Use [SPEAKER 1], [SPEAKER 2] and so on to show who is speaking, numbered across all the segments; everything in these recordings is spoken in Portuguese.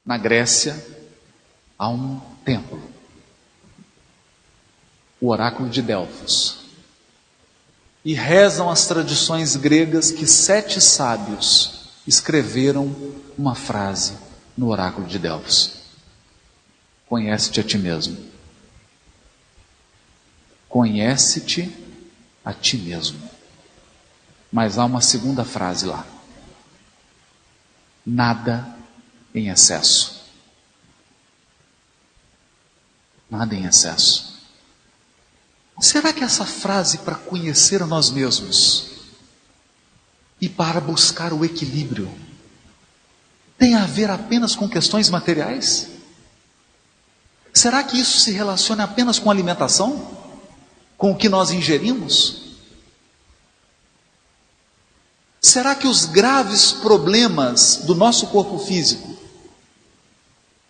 [SPEAKER 1] Na Grécia, há um templo, o oráculo de Delfos. E rezam as tradições gregas que 7 sábios escreveram uma frase no oráculo de Delfos: conhece-te a ti mesmo. Conhece-te a ti mesmo. Mas há uma segunda frase lá: nada em excesso. Nada em excesso. Será que essa frase, para conhecer a nós mesmos e para buscar o equilíbrio, tem a ver apenas com questões materiais? Será que isso se relaciona apenas com alimentação? Com o que nós ingerimos? Será que os graves problemas do nosso corpo físico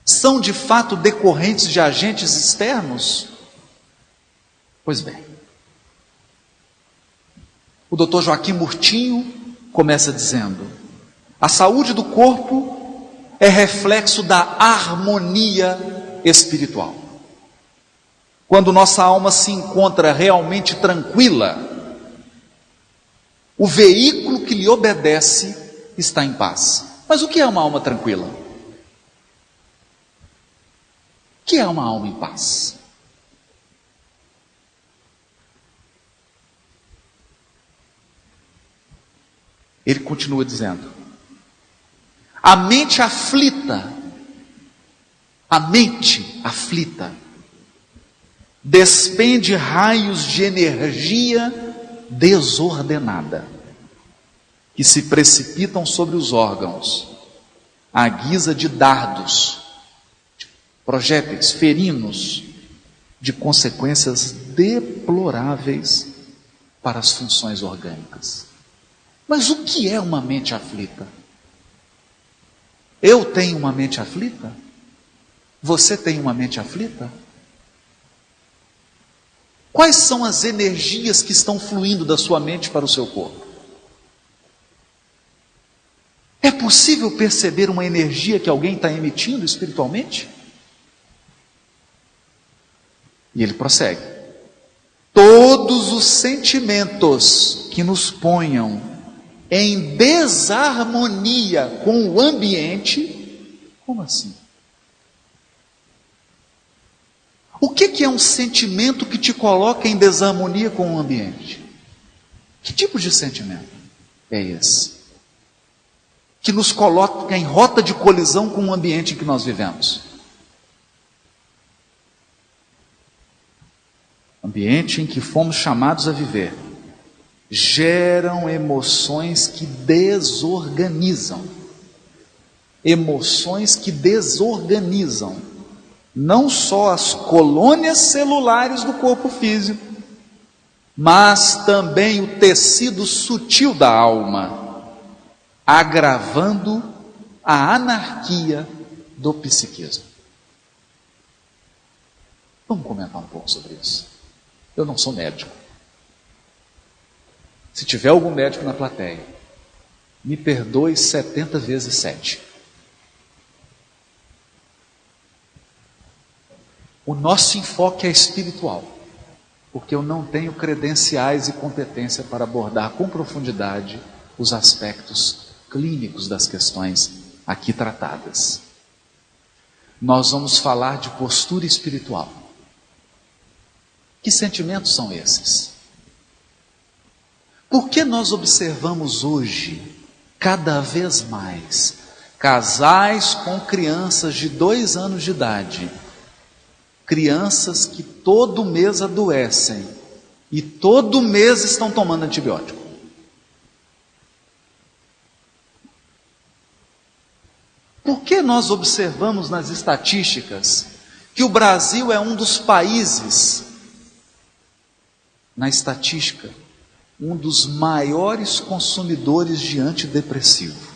[SPEAKER 1] são de fato decorrentes de agentes externos? Pois bem, o Dr. Joaquim Murtinho começa dizendo: a saúde do corpo é reflexo da harmonia espiritual. Quando nossa alma se encontra realmente tranquila, o veículo que lhe obedece está em paz. Mas o que é uma alma tranquila? O que é uma alma em paz? Ele continua dizendo: a mente aflita despende raios de energia desordenada que se precipitam sobre os órgãos à guisa de dardos, de projéteis ferinos, de consequências deploráveis para as funções orgânicas. Mas o que é uma mente aflita? Eu tenho uma mente aflita? Você tem uma mente aflita? Quais são as energias que estão fluindo da sua mente para o seu corpo? É possível perceber uma energia que alguém está emitindo espiritualmente? E ele prossegue: todos os sentimentos que nos ponham em desarmonia com o ambiente. Como assim? O que é um sentimento que te coloca em desarmonia com o ambiente? Que tipo de sentimento é esse? Que nos coloca em rota de colisão com o ambiente em que nós vivemos. Ambiente em que fomos chamados a viver geram emoções que desorganizam. Emoções que desorganizam não só as colônias celulares do corpo físico, mas também o tecido sutil da alma, agravando a anarquia do psiquismo. Vamos comentar um pouco sobre isso. Eu não sou médico. Se tiver algum médico na plateia, me perdoe 70 vezes 7. O nosso enfoque é espiritual, porque eu não tenho credenciais e competência para abordar com profundidade os aspectos clínicos das questões aqui tratadas. Nós vamos falar de postura espiritual. Que sentimentos são esses? Por que nós observamos hoje, cada vez mais, casais com crianças de 2 anos de idade, crianças que todo mês adoecem e todo mês estão tomando antibiótico? Por que nós observamos nas estatísticas que o Brasil é um dos países, na estatística, um dos maiores consumidores de antidepressivo?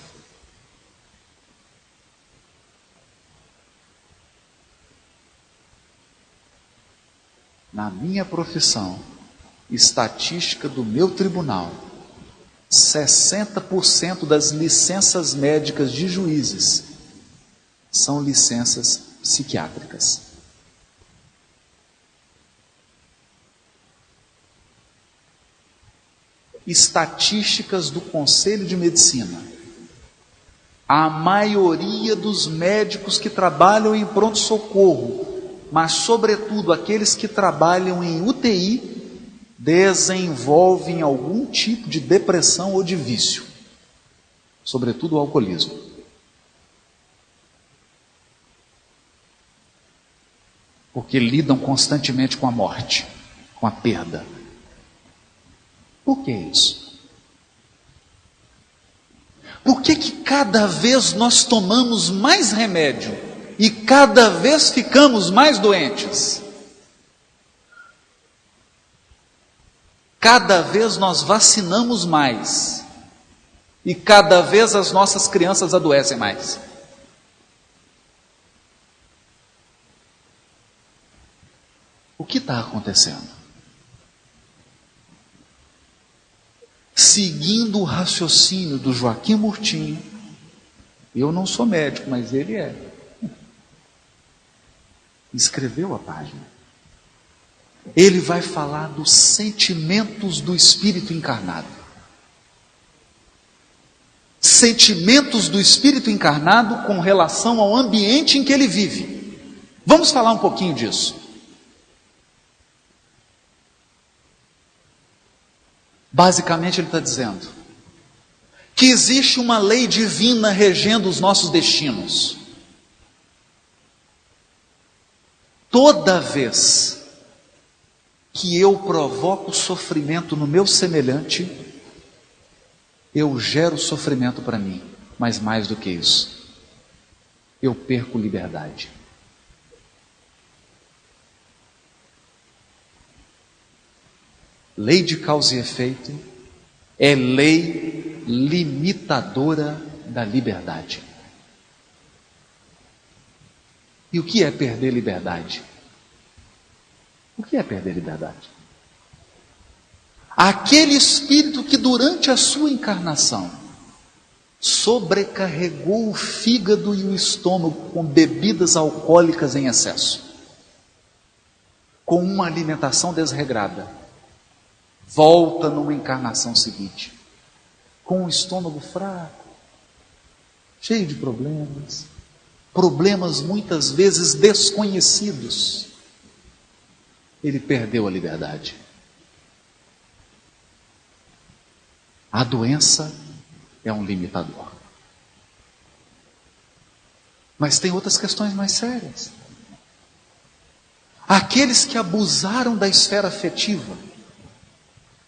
[SPEAKER 1] Na minha profissão, estatística do meu tribunal, 60% das licenças médicas de juízes são licenças psiquiátricas. Estatísticas do Conselho de Medicina. A maioria dos médicos que trabalham em pronto-socorro, mas sobretudo aqueles que trabalham em UTI, desenvolvem algum tipo de depressão ou de vício, sobretudo o alcoolismo. Porque lidam constantemente com a morte, com a perda. Por que isso? Por que cada vez nós tomamos mais remédio e cada vez ficamos mais doentes? Cada vez nós vacinamos mais e cada vez as nossas crianças adoecem mais. O que está acontecendo? Seguindo o raciocínio do Joaquim Murtinho, eu não sou médico, mas ele é. Escreveu a página. Ele vai falar dos sentimentos do espírito encarnado. Sentimentos do espírito encarnado com relação ao ambiente em que ele vive. Vamos falar um pouquinho disso. Basicamente ele está dizendo que existe uma lei divina regendo os nossos destinos. Toda vez que eu provoco sofrimento no meu semelhante, eu gero sofrimento para mim, mas mais do que isso, eu perco liberdade. Lei de causa e efeito é lei limitadora da liberdade. E o que é perder liberdade? O que é perder liberdade? Aquele espírito que durante a sua encarnação sobrecarregou o fígado e o estômago com bebidas alcoólicas em excesso, com uma alimentação desregrada, volta numa encarnação seguinte, com o estômago fraco, cheio de problemas, problemas muitas vezes desconhecidos. Ele perdeu a liberdade. A doença é um limitador. Mas tem outras questões mais sérias. Aqueles que abusaram da esfera afetiva,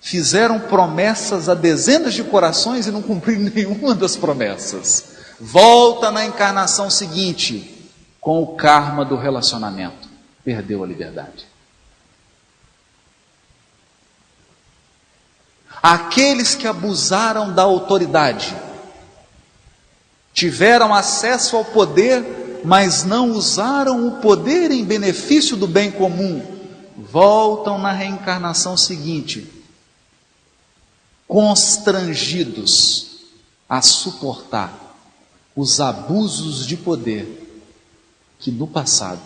[SPEAKER 1] fizeram promessas a dezenas de corações e não cumpriram nenhuma das promessas. Volta na encarnação seguinte, com o karma do relacionamento. Perdeu a liberdade. Aqueles que abusaram da autoridade, tiveram acesso ao poder, mas não usaram o poder em benefício do bem comum, voltam na reencarnação seguinte, constrangidos a suportar os abusos de poder que no passado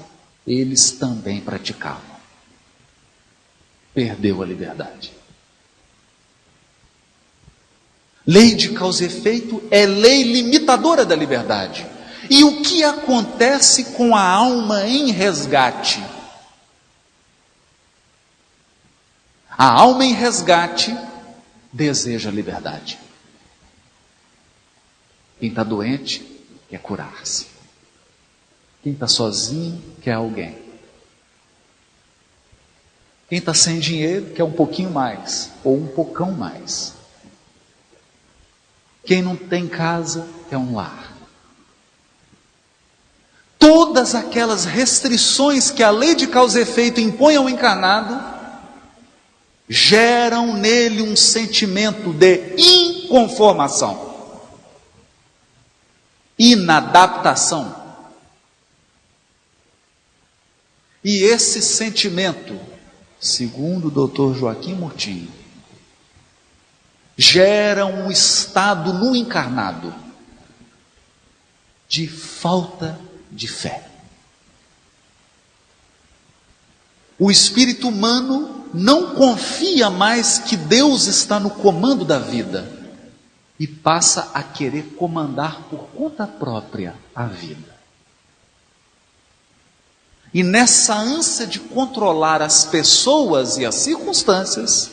[SPEAKER 1] eles também praticavam. Perdeu a liberdade. Lei de causa e efeito é lei limitadora da liberdade. E o que acontece com a alma em resgate? A alma em resgate deseja liberdade. Quem está doente quer curar-se. Quem está sozinho quer alguém. Quem está sem dinheiro quer um pouquinho mais, ou um pocão mais. Quem não tem casa quer um lar. Todas aquelas restrições que a lei de causa e efeito impõe ao encarnado geram nele um sentimento de inconformação, inadaptação. E esse sentimento, segundo o Dr. Joaquim Murtinho, gera um estado no encarnado de falta de fé. O espírito humano não confia mais que Deus está no comando da vida e passa a querer comandar por conta própria a vida. E nessa ânsia de controlar as pessoas e as circunstâncias,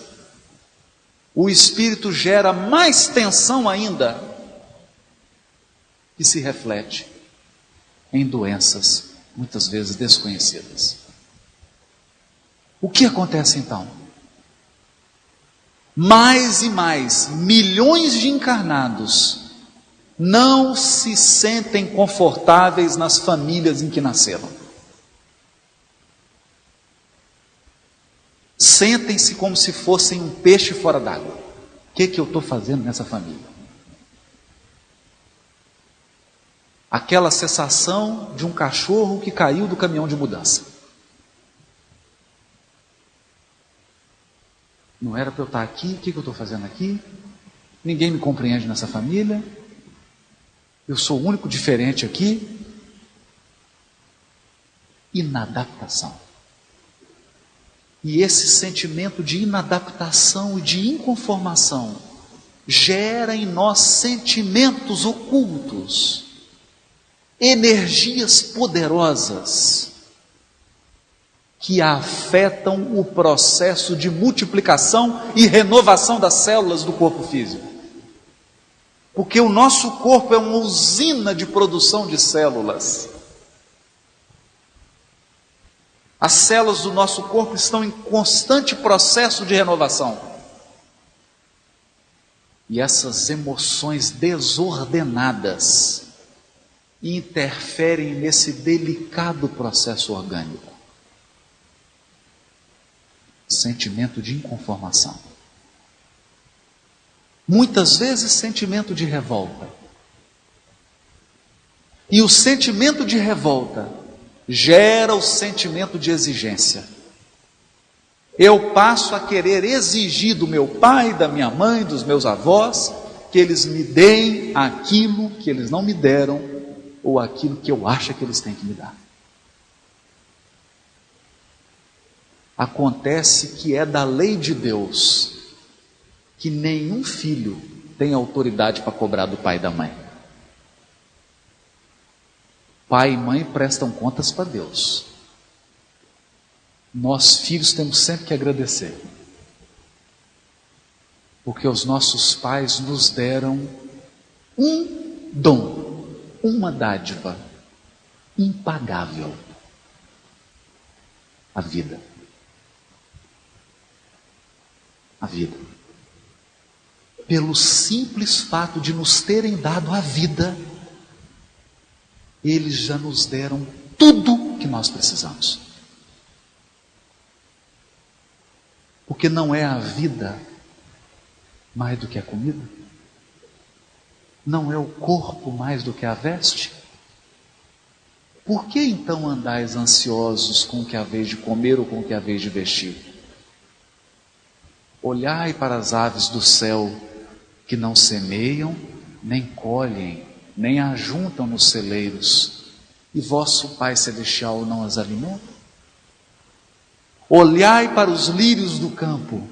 [SPEAKER 1] o espírito gera mais tensão ainda, que se reflete em doenças muitas vezes desconhecidas. O que acontece então? Mais e mais, milhões de encarnados não se sentem confortáveis nas famílias em que nasceram. Sentem-se como se fossem um peixe fora d'água. O que eu estou fazendo nessa família? Aquela sensação de um cachorro que caiu do caminhão de mudança. Não era para eu estar aqui, o que eu estou fazendo aqui? Ninguém me compreende nessa família. Eu sou o único diferente aqui. Inadaptação. E esse sentimento de inadaptação e de inconformação gera em nós sentimentos ocultos, energias poderosas que afetam o processo de multiplicação e renovação das células do corpo físico. Porque o nosso corpo é uma usina de produção de células. As células do nosso corpo estão em constante processo de renovação. E essas emoções desordenadas interferem nesse delicado processo orgânico. Sentimento de inconformação. Muitas vezes sentimento de revolta. E o sentimento de revolta gera o sentimento de exigência. Eu passo a querer exigir do meu pai, da minha mãe, dos meus avós, que eles me deem aquilo que eles não me deram, ou aquilo que eu acho que eles têm que me dar. Acontece que é da lei de Deus que nenhum filho tem autoridade para cobrar do pai e da mãe. Pai e mãe prestam contas para Deus. Nós filhos temos sempre que agradecer, porque os nossos pais nos deram um dom, uma dádiva impagável: a vida. A vida. Pelo simples fato de nos terem dado a vida, eles já nos deram tudo que nós precisamos. Porque não é a vida mais do que a comida? Não é o corpo mais do que a veste? Por que então andais ansiosos com o que haveis de comer ou com o que haveis de vestir? Olhai para as aves do céu, que não semeiam, nem colhem, nem ajuntam nos celeiros, e vosso Pai Celestial não as alimenta? Olhai para os lírios do campo,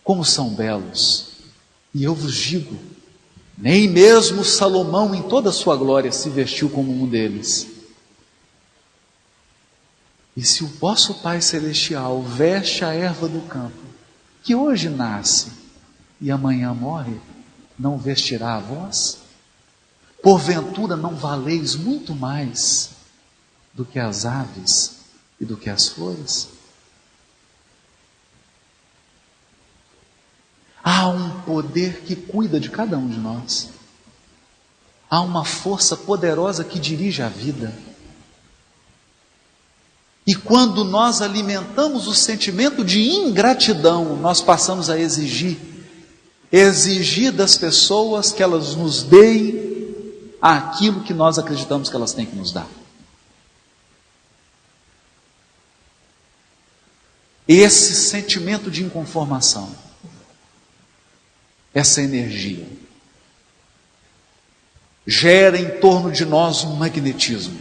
[SPEAKER 1] como são belos, e eu vos digo, nem mesmo Salomão em toda a sua glória se vestiu como um deles. E se o vosso Pai Celestial veste a erva do campo, que hoje nasce e amanhã morre, não vestirá a vós? Porventura não valeis muito mais do que as aves e do que as flores? Há um poder que cuida de cada um de nós. Há uma força poderosa que dirige a vida. E quando nós alimentamos o sentimento de ingratidão, nós passamos a exigir das pessoas que elas nos deem aquilo que nós acreditamos que elas têm que nos dar. Esse sentimento de inconformação, essa energia, gera em torno de nós um magnetismo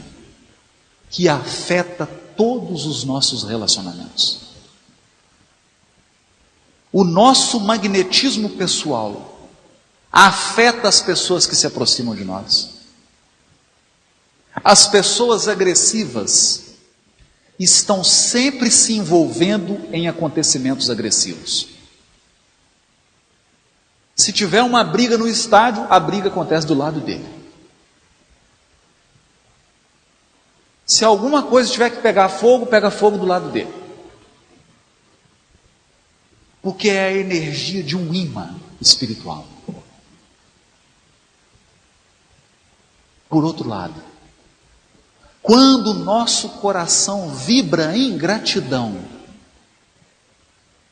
[SPEAKER 1] que afeta todos os nossos relacionamentos. O nosso magnetismo pessoal afeta as pessoas que se aproximam de nós. As pessoas agressivas estão sempre se envolvendo em acontecimentos agressivos. Se tiver uma briga no estádio, a briga acontece do lado dele. Se alguma coisa tiver que pegar fogo, pega fogo do lado dele. Porque é a energia de um imã espiritual. Por outro lado, quando o nosso coração vibra em gratidão,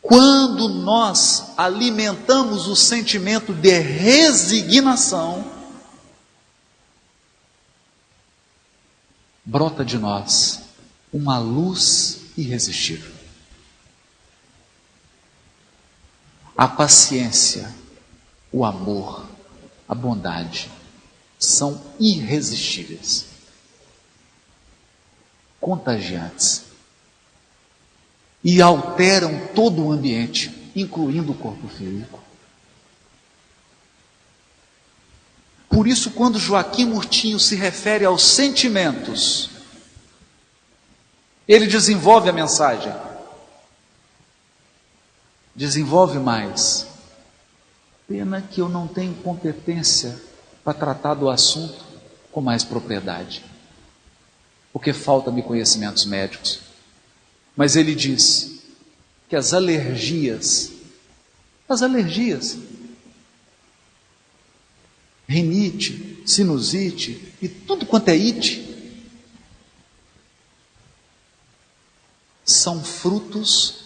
[SPEAKER 1] quando nós alimentamos o sentimento de resignação, brota de nós uma luz irresistível. A paciência, o amor, a bondade são irresistíveis, contagiantes e alteram todo o ambiente, incluindo o corpo físico. Por isso, quando Joaquim Murtinho se refere aos sentimentos, ele desenvolve a mensagem. Desenvolve mais. Pena que eu não tenho competência para tratar do assunto com mais propriedade, porque falta-me conhecimentos médicos. Mas ele diz que as alergias, rinite, sinusite e tudo quanto é ite, são frutos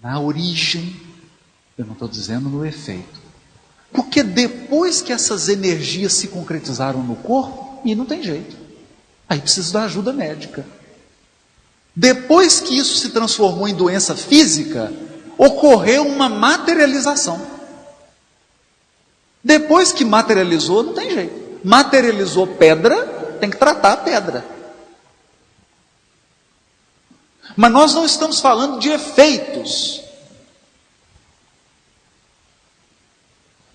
[SPEAKER 1] na origem, eu não estou dizendo no efeito, porque depois que essas energias se concretizaram no corpo, e não tem jeito, aí precisa da ajuda médica. Depois que isso se transformou em doença física, ocorreu uma materialização. Depois que materializou, não tem jeito. Materializou pedra, tem que tratar a pedra. Mas nós não estamos falando de efeitos.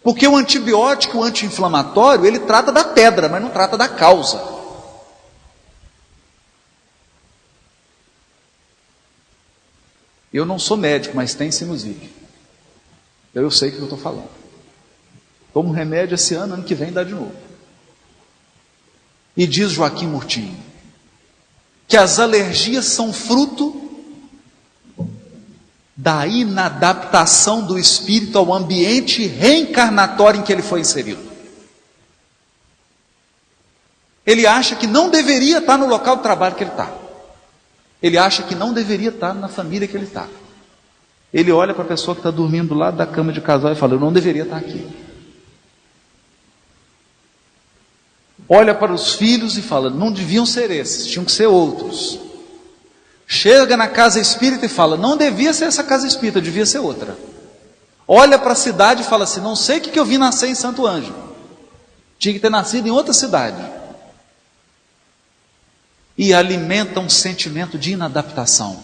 [SPEAKER 1] Porque o antibiótico, o anti-inflamatório, ele trata da pedra, mas não trata da causa. Eu não sou médico, mas tem sinusite. Eu sei o que eu estou falando. Tomo remédio esse ano, ano que vem dá de novo. E diz Joaquim Murtinho que as alergias são fruto da inadaptação do espírito ao ambiente reencarnatório em que ele foi inserido. Ele acha que não deveria estar no local de trabalho que ele está. Ele acha que não deveria estar na família que ele está. Ele olha para a pessoa que está dormindo do lado da cama de casal e fala: eu não deveria estar aqui. Olha para os filhos e fala: não deviam ser esses, tinham que ser outros. Chega na casa espírita e fala: não devia ser essa casa espírita, devia ser outra. Olha para a cidade e fala assim: não sei o que eu vim nascer em Santo Ângelo, tinha que ter nascido em outra cidade. E alimenta um sentimento de inadaptação.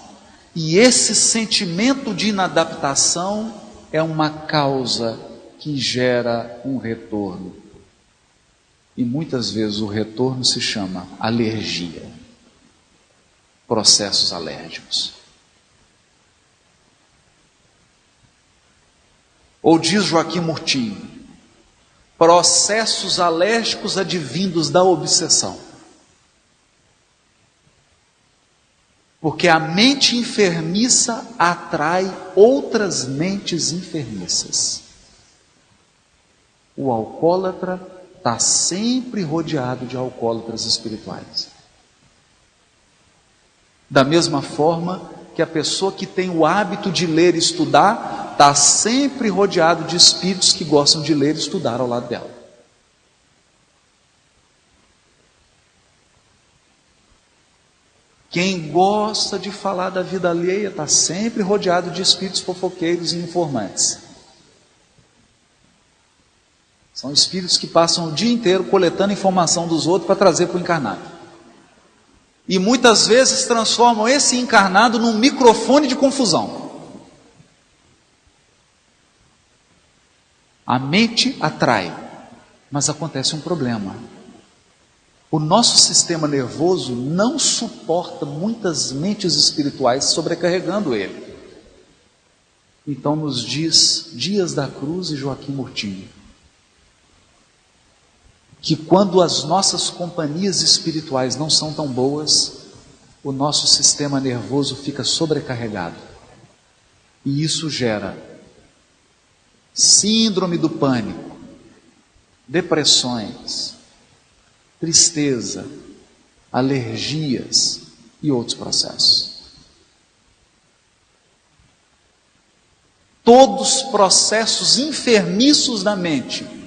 [SPEAKER 1] E esse sentimento de inadaptação é uma causa que gera um retorno. E muitas vezes o retorno se chama alergia, processos alérgicos. Ou diz Joaquim Murtinho, processos alérgicos advindos da obsessão. Porque a mente enfermiça atrai outras mentes enfermiças. O alcoólatra está sempre rodeado de alcoólatras espirituais. Da mesma forma que a pessoa que tem o hábito de ler e estudar, está sempre rodeado de espíritos que gostam de ler e estudar ao lado dela. Quem gosta de falar da vida alheia está sempre rodeado de espíritos fofoqueiros e informantes. São espíritos que passam o dia inteiro coletando informação dos outros para trazer para o encarnado. E muitas vezes transformam esse encarnado num microfone de confusão. A mente atrai, mas acontece um problema. O nosso sistema nervoso não suporta muitas mentes espirituais sobrecarregando ele. Então nos diz Dias da Cruz e Joaquim Murtinho que quando as nossas companhias espirituais não são tão boas, o nosso sistema nervoso fica sobrecarregado. E isso gera síndrome do pânico, depressões, tristeza, alergias e outros processos. Todos processos enfermiços da mente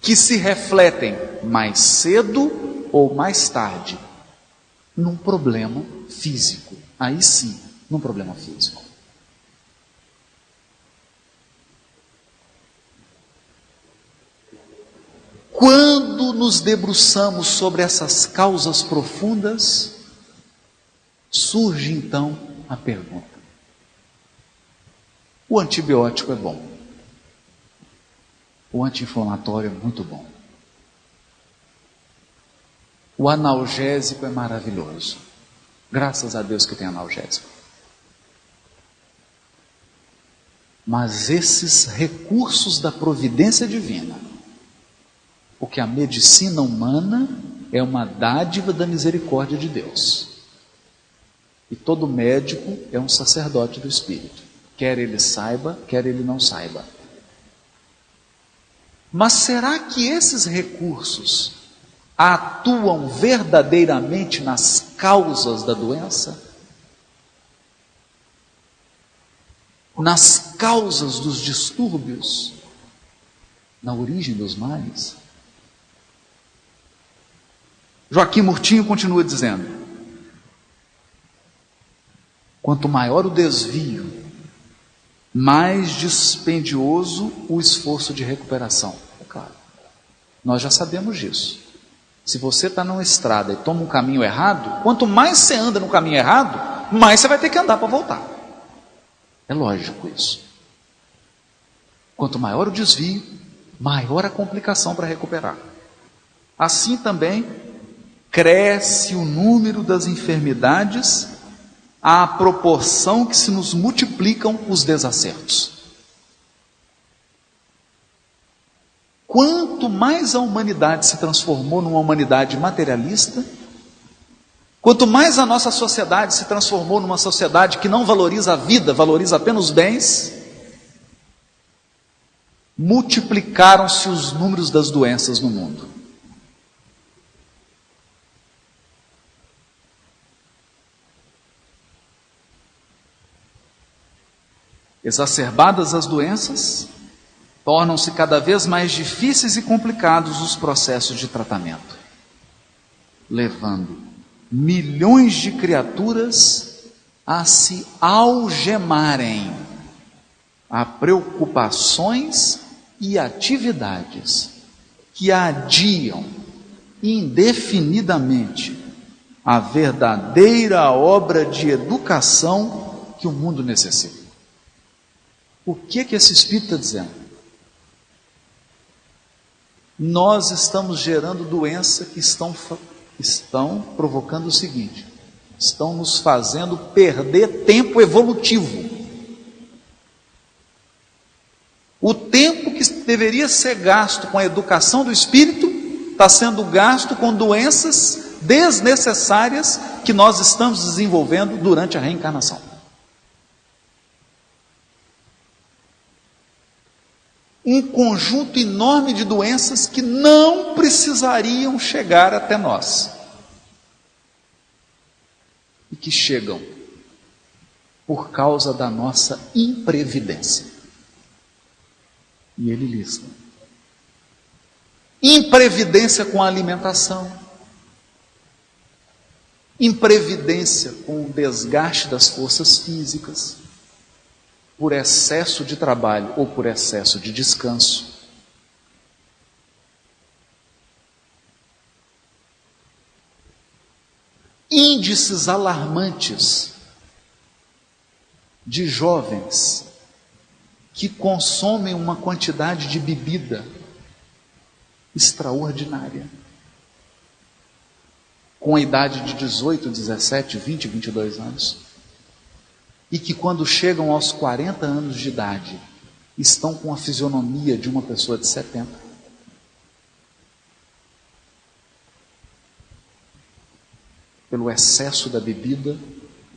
[SPEAKER 1] que se refletem mais cedo ou mais tarde num problema físico. Aí sim, num problema físico. Quando nos debruçamos sobre essas causas profundas, surge então a pergunta: o antibiótico é bom? O anti-inflamatório é muito bom. O analgésico é maravilhoso. Graças a Deus que tem analgésico. Mas esses recursos da providência divina, porque a medicina humana é uma dádiva da misericórdia de Deus. E todo médico é um sacerdote do Espírito. Quer ele saiba, quer ele não saiba. Mas será que esses recursos atuam verdadeiramente nas causas da doença? Nas causas dos distúrbios? Na origem dos males? Joaquim Murtinho continua dizendo: quanto maior o desvio, mais dispendioso o esforço de recuperação. É claro, nós já sabemos disso. Se você está numa estrada e toma um caminho errado, quanto mais você anda no caminho errado, mais você vai ter que andar para voltar. É lógico isso. Quanto maior o desvio, maior a complicação para recuperar. Assim também cresce o número das enfermidades à proporção que se nos multiplicam os desacertos. Quanto mais a humanidade se transformou numa humanidade materialista, quanto mais a nossa sociedade se transformou numa sociedade que não valoriza a vida, valoriza apenas os bens, multiplicaram-se os números das doenças no mundo. Exacerbadas as doenças, tornam-se cada vez mais difíceis e complicados os processos de tratamento, levando milhões de criaturas a se algemarem a preocupações e atividades que adiam indefinidamente a verdadeira obra de educação que o mundo necessita. O que esse Espírito está dizendo? Nós estamos gerando doença que estão provocando o seguinte: estão nos fazendo perder tempo evolutivo. O tempo que deveria ser gasto com a educação do espírito está sendo gasto com doenças desnecessárias que nós estamos desenvolvendo durante a reencarnação. Um conjunto enorme de doenças que não precisariam chegar até nós e que chegam por causa da nossa imprevidência. E ele lista: imprevidência com a alimentação, imprevidência com o desgaste das forças físicas, por excesso de trabalho ou por excesso de descanso, índices alarmantes de jovens que consomem uma quantidade de bebida extraordinária, com a idade de 18, 17, 20, 22 anos, e que quando chegam aos 40 anos de idade, estão com a fisionomia de uma pessoa de 70. Pelo excesso da bebida,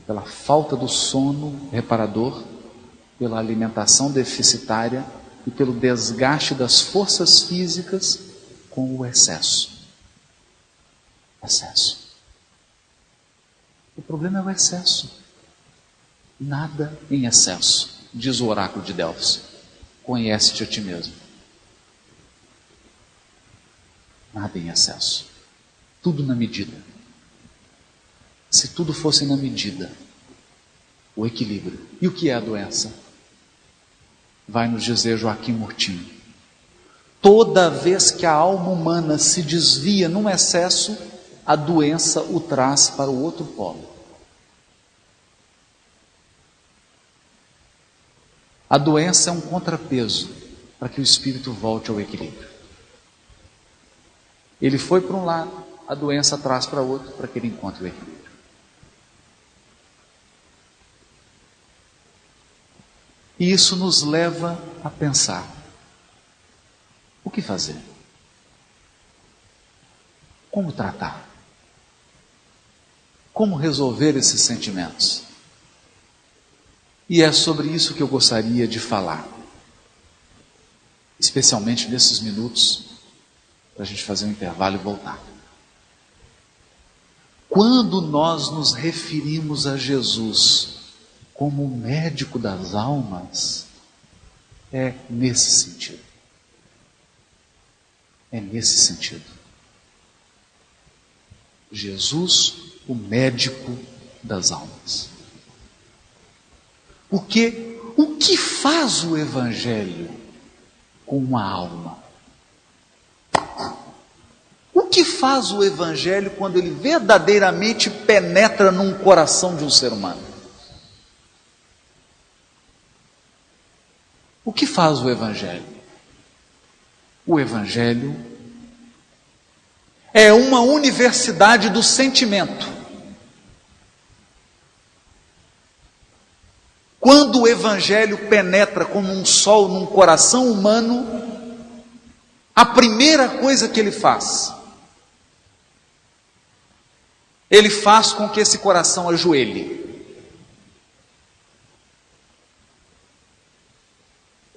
[SPEAKER 1] pela falta do sono reparador, pela alimentação deficitária e pelo desgaste das forças físicas com o excesso. Excesso. O problema é o excesso. Nada em excesso, diz o oráculo de Delfos. Conhece-te a ti mesmo. Nada em excesso. Tudo na medida. Se tudo fosse na medida, o equilíbrio. E o que é a doença? Vai nos dizer Joaquim Murtinho. Toda vez que a alma humana se desvia num excesso, a doença o traz para o outro polo. A doença é um contrapeso para que o espírito volte ao equilíbrio. Ele foi para um lado, a doença traz para outro para que ele encontre o equilíbrio. E isso nos leva a pensar: o que fazer? Como tratar? Como resolver esses sentimentos? E é sobre isso que eu gostaria de falar, especialmente nesses minutos, para a gente fazer um intervalo e voltar. Quando nós nos referimos a Jesus como o médico das almas, é nesse sentido. É nesse sentido. Jesus, o médico das almas. Porque o que faz o Evangelho com uma alma? O que faz o Evangelho quando ele verdadeiramente penetra num coração de um ser humano? O que faz o Evangelho? O Evangelho é uma universidade do sentimento. Quando o Evangelho penetra como um sol num coração humano, a primeira coisa que ele faz com que esse coração ajoelhe.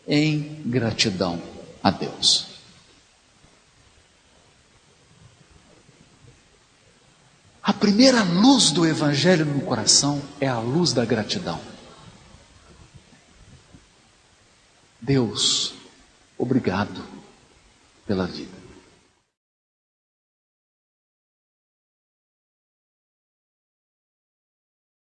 [SPEAKER 1] Em gratidão a Deus. A primeira luz do Evangelho no coração é a luz da gratidão. Deus, obrigado pela vida.